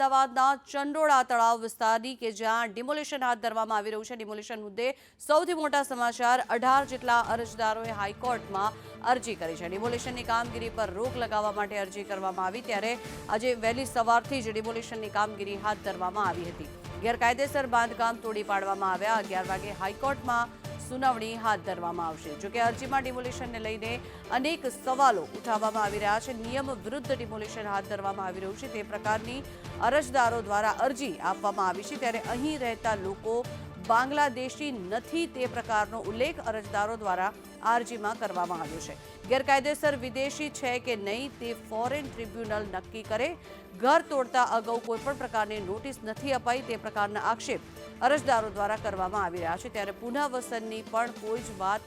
અમદાવાદના ચંડોળા તળાવ વિસ્તારની કે જ્યાં ડિમોલિશન હાથ ધરવામાં આવી રહ્યું છે। ડિમોલિશન મુદ્દે સૌથી મોટા સમાચાર 18 જેટલા અરજદારોએ હાઈકોર્ટમાં અરજી કરી છે। ડિમોલિશનની કામગીરી પર રોક લગાવવા માટે અરજી કરવામાં આવી ત્યારે આજે વહેલી સવારથી જ ડિમોલિશનની કામગીરી હાથ ધરવામાં આવી હતી। ગેરકાયદેસર બાંધકામ તોડી પાડવામાં આવ્યા। 11 વાગે હાઈકોર્ટમાં સુનાવણી હાથ ધરવામાં આવશે। જો કે અરજીમાં ડિમોલિશનને લઈને અનેક સવાલો ઉઠાવવામાં આવી રહ્યા છે। નિયમ વિરુદ્ધ ડિમોલિશન હાથ ધરવામાં આવી રહ્યું છે તે પ્રકારની અરજદારો દ્વારા અરજી આપવામાં આવી છે ત્યારે અહીં રહેતા લોકો બાંગ્લાદેશી નથી તે પ્રકારનો ઉલ્લેખ અરજદારો દ્વારા અરજીમાં કરવામાં આવ્યો છે। ગેરકાયદેસર વિદેશી છે કે નહીં તે ફોરેન ટ્રિબ્યુનલ નક્કી કરે। ઘર તોડતા અગાઉ કોઈપણ પ્રકારની નોટિસ નથી અપાઈ તે પ્રકારના આક્ષેપ અરજદારો દ્વારા કરવામાં આવી રહ્યા છે ત્યારે પુનઃવસનની પણ કોઈ જ વાત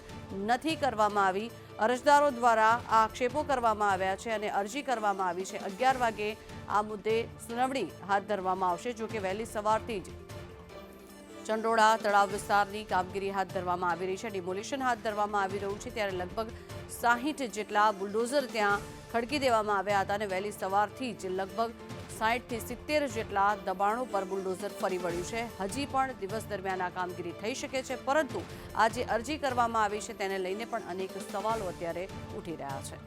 નથી કરવામાં આવી। અરજદારો દ્વારા આ આક્ષેપો કરવામાં આવ્યા છે અને અરજી કરવામાં આવી છે। 11 વાગે આ મુદ્દે સુનાવણી હાથ ધરવામાં આવશે। જો કે વહેલી સવારથી જ ચંડોળા તળાવ વિસ્તારની કામગીરી હાથ ધરવામાં આવી રહી છે। ડિમોલિશન હાથ ધરવામાં આવી રહ્યું છે ત્યારે લગભગ 60 જેટલા બુલડોઝર ત્યાં ખડકી દેવામાં આવ્યા હતા અને વહેલી સવારથી જ લગભગ 60 થી 70 જેટલા દબાણો પર બુલડોઝર ફરી વળ્યું છે। હજી પણ દિવસ દરમિયાન આ કામગીરી થઈ શકે છે પરંતુ આ જે અરજી કરવામાં આવી છે તેને લઈને પણ અનેક સવાલો અત્યારે ઉઠી રહ્યા છે।